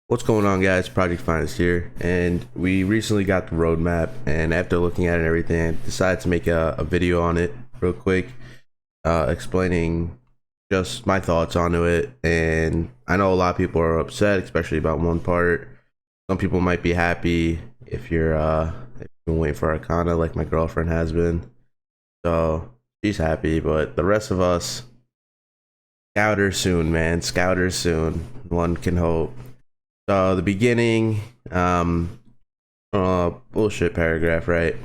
What's going on, guys? Project Finest here, and we recently got the roadmap, and after looking at it and everything, I decided to make a video on it real quick, explaining just my thoughts onto it. And I know a lot of people are upset, especially about one part. Some people might be happy if if you've been waiting for Arcana like my girlfriend has been. So she's happy, but the rest of us, Scouter soon, man. Scouter soon. One can hope. So the beginning, bullshit paragraph, right?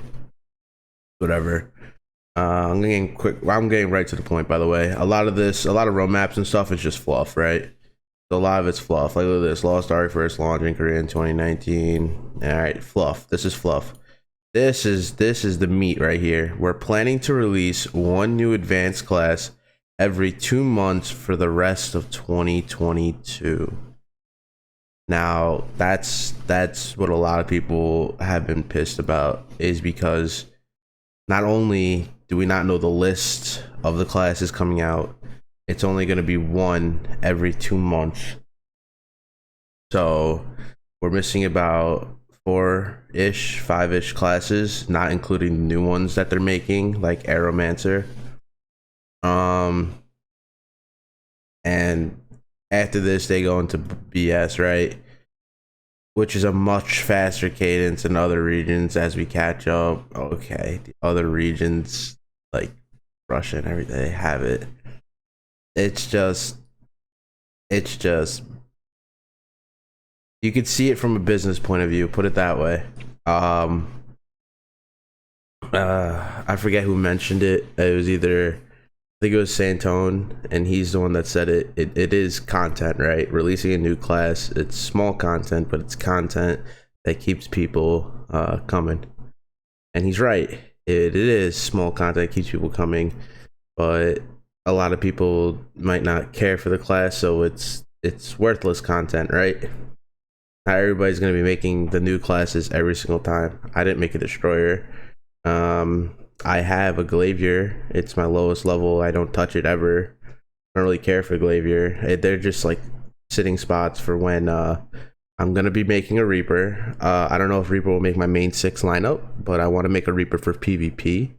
Whatever. I'm getting quick. I'm getting right to the point. By the way, a lot of roadmaps and stuff is just fluff, right? So a lot of it's fluff. Like, look at this: Lost Ark first launch in Korea in 2019. All right, fluff. This is fluff. This is the meat right here. We're planning to release one new advanced class every 2 months for the rest of 2022. Now, that's what a lot of people have been pissed about, is because not only do we not know the list of the classes coming out, it's only going to be one every 2 months. So we're missing about 5-ish classes, not including the new ones that they're making, like Aeromancer. And after this, they go into BS, right? Which is a much faster cadence in other regions as we catch up. Okay, the other regions like Russia and everything, they have it. It's just you could see it from a business point of view, put it that way. I forget who mentioned it. It was either, I think it was Santone, and he's the one that said it. It is content, right? Releasing a new class, it's small content, but it's content that keeps people coming. And he's right. It is small content that keeps people coming, but a lot of people might not care for the class, so it's worthless content, right? Not everybody's going to be making the new classes every single time. I didn't make a destroyer. I have a Glavier. It's my lowest level. I don't touch it ever. I don't really care for Glavier. They're just like sitting spots for when I'm gonna be making a Reaper. I don't know if Reaper will make my main 6 lineup, but I want to make a Reaper for PvP.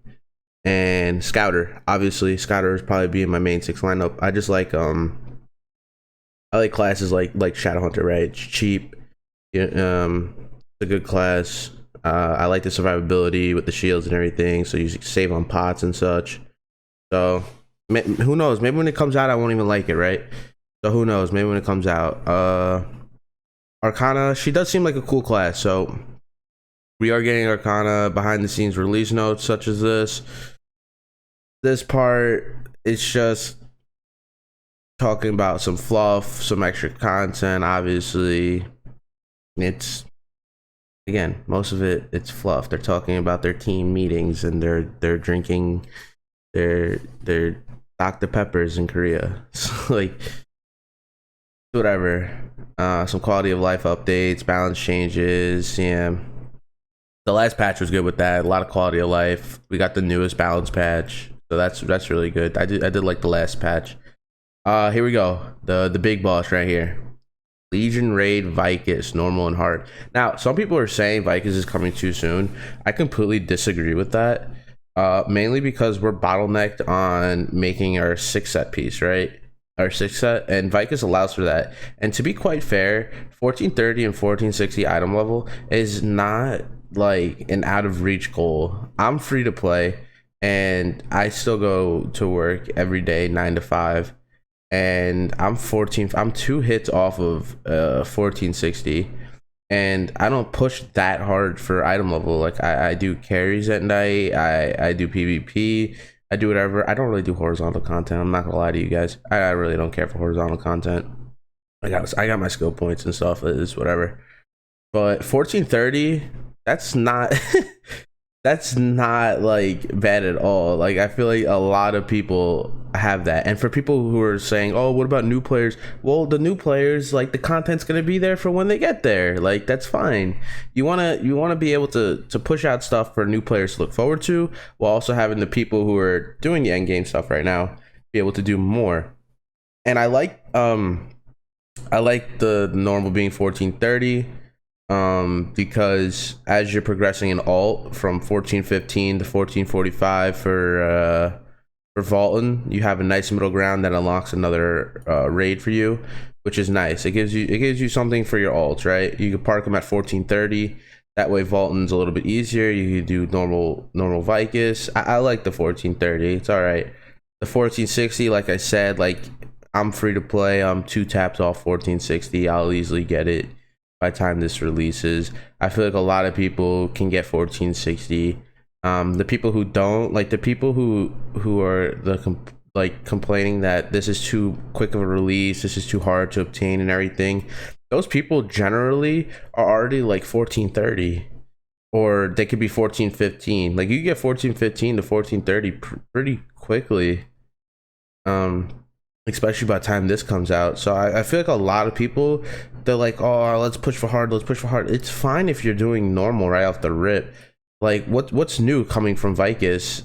And Scouter, obviously, Scouter is probably being my main 6 lineup. I just like I like classes like Shadowhunter, right? It's cheap. It's a good class. I like the survivability with the shields and everything, so you save on pots and such. So who knows, maybe when it comes out I won't even like it, right? So who knows, maybe when it comes out. Arcana, she does seem like a cool class, so we are getting Arcana behind the scenes release notes such as this part. It's just talking about some fluff, some extra content. Obviously, it's, again, most of it's fluff. They're talking about their team meetings, and they're drinking their Dr. Peppers in Korea. So, like, whatever. Some quality of life updates, balance changes. Yeah, the last patch was good with that. A lot of quality of life. We got the newest balance patch, so that's really good. I did like the last patch. Here we go. The big boss right here. Legion Raid Vicus, normal and hard. Now, some people are saying Vicus is coming too soon. I completely disagree with that. Mainly because we're bottlenecked on making our 6 set piece, right? Our 6 set, and Vicus allows for that. And to be quite fair, 1430 and 1460 item level is not like an out of reach goal. I'm free to play, and I still go to work every day, 9 to 5. And I'm 2 hits off of 1460, and I don't push that hard for item level. Like, I do carries at night, I do PvP, I do whatever. I don't really do horizontal content. I'm not gonna lie to you guys. I really don't care for horizontal content. I got my skill points and stuff. It's whatever. But 1430, that's not that's not like bad at all. Like, I feel like a lot of people have that. And for people who are saying, oh, what about new players? Well, the new players, like, the content's gonna be there for when they get there. Like, that's fine. You wanna be able to push out stuff for new players to look forward to, while also having the people who are doing the end game stuff right now be able to do more. And I like I like the normal being 1430, because as you're progressing in alt from 1415 to 1445 for Vaulton, you have a nice middle ground that unlocks another raid for you, which is nice. It gives you something for your alts, right? You can park them at 1430. That way Vaulton's a little bit easier. You can do normal Vicus. I like the 1430. It's all right. The 1460, like I said, like I'm free to play. I'm 2 taps off 1460. I'll easily get it by the time this releases. I feel like a lot of people can get 1460. The people who don't, like the people who are complaining that this is too quick of a release, this is too hard to obtain and everything, those people generally are already like 1430, or they could be 1415. Like you get 1415 to 1430 pretty quickly, especially by the time this comes out. So I feel like a lot of people, they're like, oh, let's push for hard. It's fine if you're doing normal right off the rip. Like what's new coming from Vicus?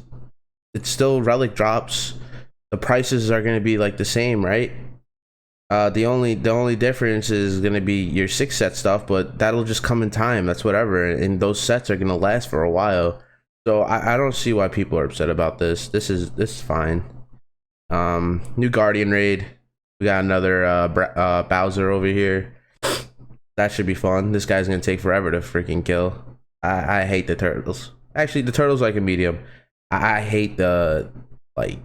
It's still relic drops. The prices are going to be like the same, right? The only difference is going to be your 6 set stuff, but that'll just come in time. That's whatever, and those sets are going to last for a while. So I don't see why people are upset about this. This is fine. New Guardian raid. We got another Bowser over here. That should be fun. This guy's going to take forever to freaking kill. I hate the turtles. Actually, the turtles like a medium. I hate the like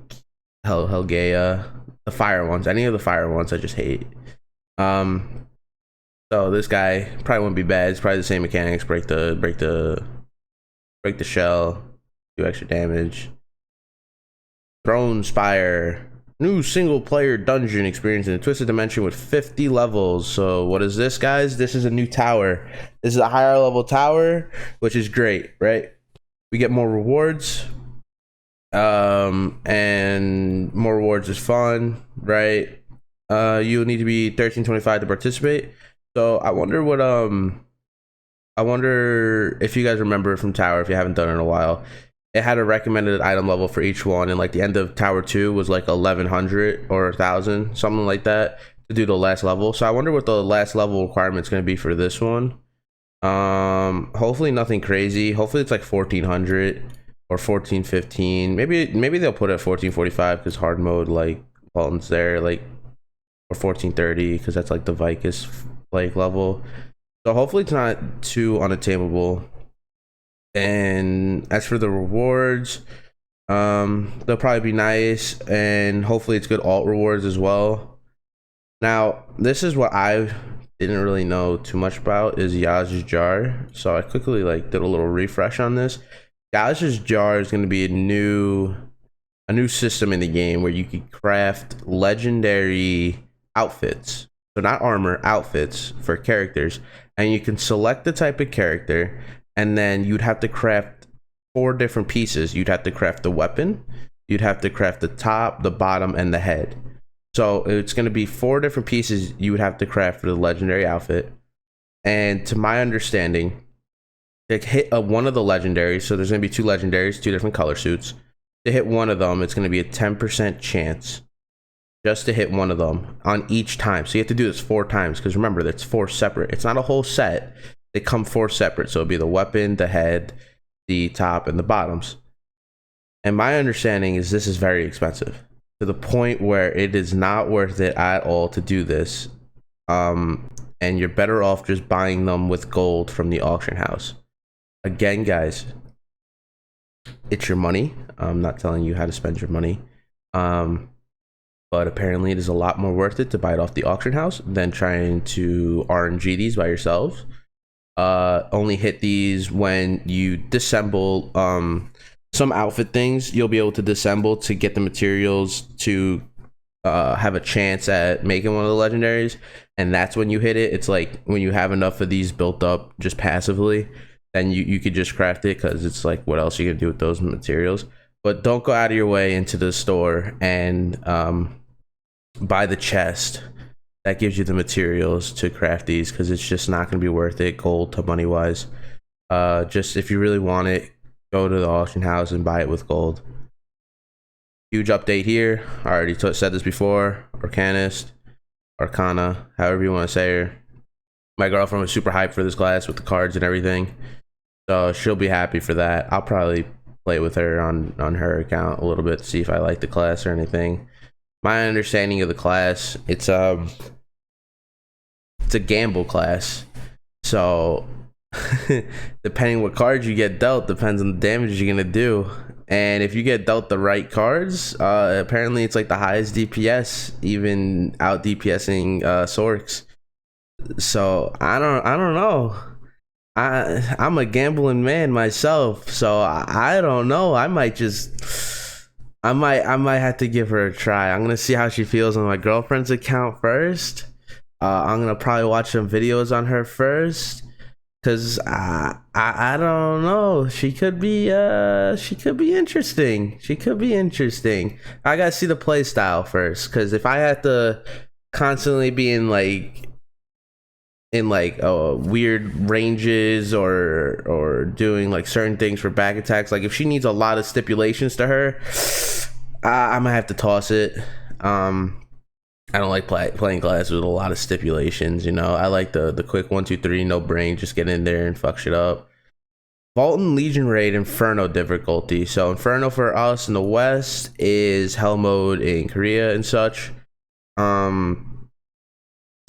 Helgeia, the fire ones. Any of the fire ones I just hate. So this guy probably wouldn't be bad. It's probably the same mechanics. Break the shell, do extra damage. Throne Spire. New single player dungeon experience in a twisted dimension with 50 levels. So what is this, guys? This is a new tower. This is a higher level tower, which is great, right? We get more rewards. And more rewards is fun, right? You need to be 1325 to participate. So I wonder if you guys remember from Tower, if you haven't done it in a while. It had a recommended item level for each one, and like the end of Tower 2 was like 1100 or 1000, something like that, to do the last level. So I wonder what the last level requirement is going to be for this one. Hopefully nothing crazy. Hopefully it's like 1400 or 1415. Maybe they'll put it at 1445 because hard mode like Walton's there, like, or 1430 because that's like the Vicus like level. So hopefully it's not too unattainable. And as for the rewards, they'll probably be nice, and hopefully it's good alt rewards as well. Now this is what I didn't really know too much about, is Yajis Jar. So I quickly like did a little refresh on this. Yajis Jar is going to be a new system in the game where you can craft legendary outfits. So not armor, outfits for characters, and you can select the type of character, and then you'd have to craft 4 different pieces. You'd have to craft the weapon, you'd have to craft the top, the bottom, and the head. So it's going to be 4 different pieces you would have to craft for the legendary outfit. And to my understanding, to hit one of the legendaries, so there's going to be 2 legendaries, 2 different color suits. To hit one of them, it's going to be a 10% chance just to hit one of them on each time. So you have to do this 4 times, because remember, that's 4 separate. It's not a whole set. They come 4 separate. So it'll be the weapon, the head, the top, and the bottoms. And my understanding is this is very expensive, to the point where it is not worth it at all to do this. And you're better off just buying them with gold from the auction house. Again, guys, it's your money. I'm not telling you how to spend your money. But apparently it is a lot more worth it to buy it off the auction house than trying to RNG these by yourselves. Only hit these when you disassemble some outfit things. You'll be able to disassemble to get the materials to have a chance at making one of the legendaries, and that's when you hit it. It's like when you have enough of these built up just passively, then you could just craft it, because it's like, what else are you gonna do with those materials? But don't go out of your way into the store and buy the chest that gives you the materials to craft these, because it's just not going to be worth it gold to money wise. Just if you really want it, go to the auction house and buy it with gold. Huge update here. I already said this before. Orcanist Arcana, however you want to say her. My girlfriend was super hyped for this class with the cards and everything, so she'll be happy for that. I'll probably play with her on her account a little bit to see if I like the class or anything. My understanding of the class, it's a gamble class, so depending what cards you get dealt depends on the damage you're gonna do. And if you get dealt the right cards, apparently it's like the highest DPS, even out DPSing Sorks. So I don't know. I'm a gambling man myself, so I don't know. I might have to give her a try. I'm gonna see how she feels on my girlfriend's account first. I'm gonna probably watch some videos on her first, cause I don't know. She could be interesting. She could be interesting. I gotta see the play style first, cause if I had to constantly be in weird ranges or doing like certain things for back attacks, like if she needs a lot of stipulations to her, I might have to toss it. I don't like playing classes with a lot of stipulations, you know. I like the quick 1 2 3, no brain, just get in there and fuck shit up. Vaultin Legion Raid Inferno difficulty. So Inferno for us in the West is hell mode in Korea and such.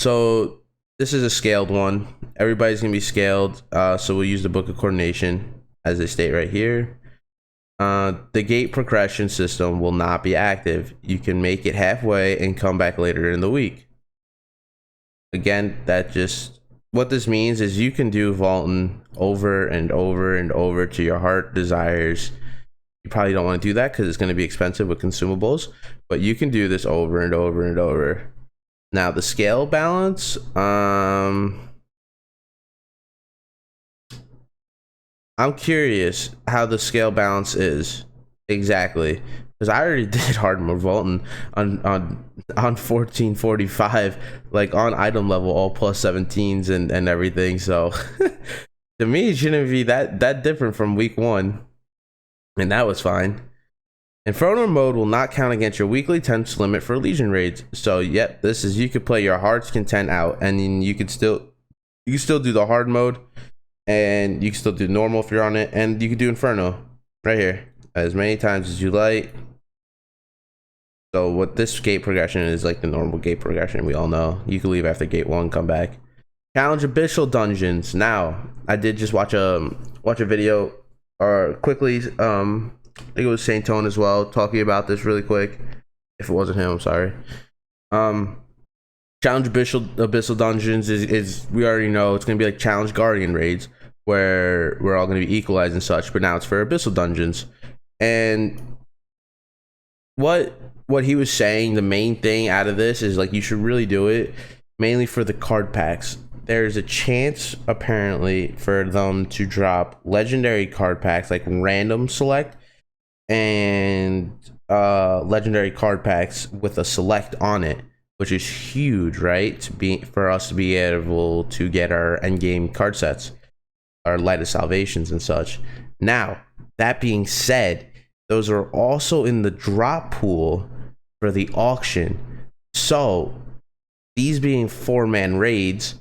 So this is a scaled one. Everybody's gonna be scaled. So we'll use the Book of Coordination as they state right here. The gate progression system will not be active. You can make it halfway and come back later in the week. Again, what this means is you can do Vaultin over and over and over to your heart desires. You probably don't want to do that because it's going to be expensive with consumables, but you can do this over and over and over. Now the scale balance, I'm curious how the scale balance is exactly, because I already did hard mode Vaultin on 1445, like on item level, all plus 17s and everything. So to me, it shouldn't be that different from week 1, and that was fine. Inferno mode will not count against your weekly tense limit for Legion raids. So yep, this is, you could play your heart's content out, and then you can still do the hard mode, and you can still do normal if you're on it, and you can do Inferno right here as many times as you like. So what this gate progression is like the normal gate progression, we all know. You can leave after gate 1, come back. Challenge abyssal dungeons. Now I did just watch a video, or quickly, I think it was Saint Tone as well, talking about this really quick. If it wasn't him, I'm sorry. Challenge abyssal dungeons is we already know it's gonna be like challenge guardian raids, where we're all gonna be equalized and such, but now it's for abyssal dungeons. And what he was saying, the main thing out of this is like you should really do it mainly for the card packs. There's a chance apparently for them to drop legendary card packs, like random select, and legendary card packs with a select on it, which is huge, right? For us to be able to get our endgame card sets, our Light of Salvations and such. Now, that being said, those are also in the drop pool for the auction. So these being 4-man raids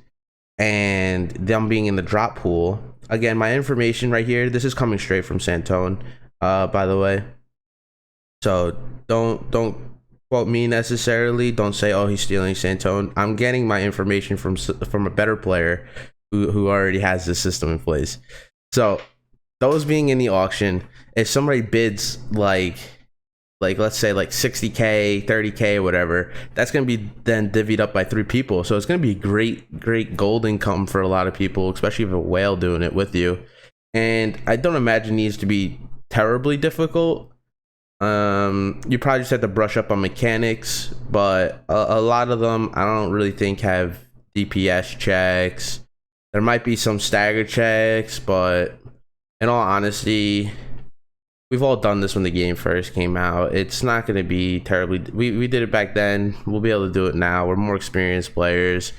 and them being in the drop pool, again, my information right here, this is coming straight from Santone, by the way. So don't quote me necessarily. Don't say, oh, he's stealing Santone. I'm getting my information from a better player who already has this system in place. So those being in the auction, if somebody bids like let's say like 60k, 30k, whatever, that's going to be then divvied up by 3 people. So it's going to be great gold income for a lot of people, especially if a whale doing it with you. And I don't imagine these to be terribly difficult. You probably just have to brush up on mechanics, but a lot of them I don't really think have DPS checks. There might be some stagger checks, but in all honesty, we've all done this when the game first came out. It's not going to be terribly, we did it back then, we'll be able to do it now. We're more experienced players.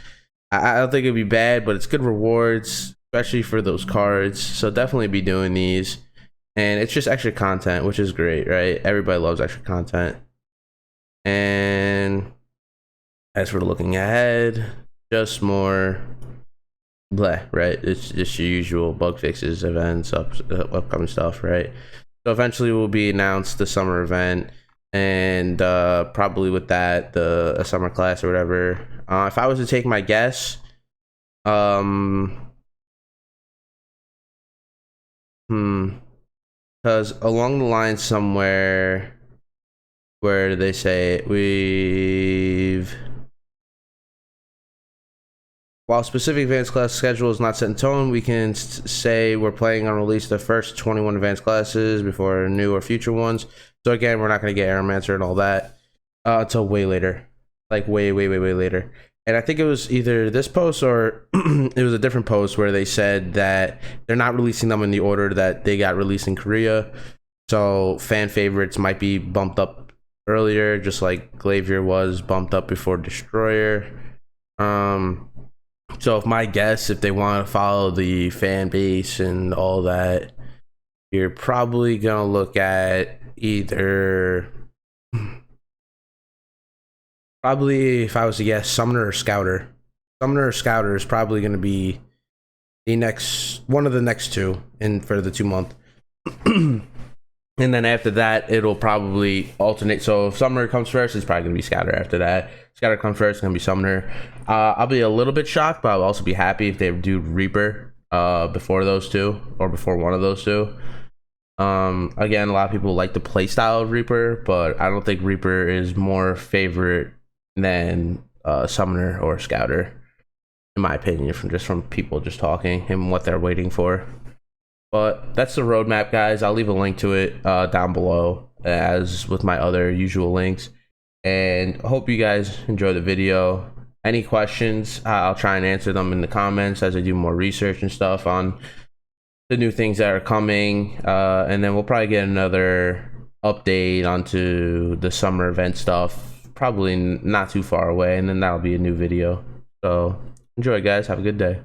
I don't think it'd be bad, but it's good rewards, especially for those cards. So definitely be doing these. And it's just extra content, which is great, right? Everybody loves extra content. And As for looking ahead, just more blah, right? It's just your usual bug fixes, events, upcoming stuff, right? So eventually will be announced the summer event, and probably with that a summer class or whatever. If I was to take my guess, because along the line somewhere where they say while specific advanced class schedule is not set in stone, we can say we're planning on release the first 21 advanced classes before new or future ones. So again, we're not going to get Aeromancer and all that until way later, like way later. And I think it was either this post or it was a different post where they said that they're not releasing them in the order that they got released in Korea. So fan favorites might be bumped up earlier, just like Glavier was bumped up before Destroyer. So if my guess, if they want to follow the fan base and all that, you're probably gonna look at either probably, if I was to guess, Summoner or Scouter. Summoner or Scouter is probably gonna be the next one of the next two in for the 2-month. And then after that, it'll probably alternate. So if Summoner comes first, it's probably gonna be Scouter. After that, Scouter comes first, it's gonna be Summoner. I'll be a little bit shocked, but I'll also be happy if they do Reaper before those two, or before one of those two. Again, a lot of people like the playstyle of Reaper, but I don't think Reaper is more favorite than Summoner or Scouter, in my opinion, from people just talking and what they're waiting for. But that's the roadmap, guys. I'll leave a link to it down below, as with my other usual links. And hope you guys enjoy the video. Any questions, I'll try and answer them in the comments as I do more research and stuff on the new things that are coming. And then we'll probably get another update onto the summer event stuff, probably not too far away. And then that'll be a new video. So enjoy, guys. Have a good day.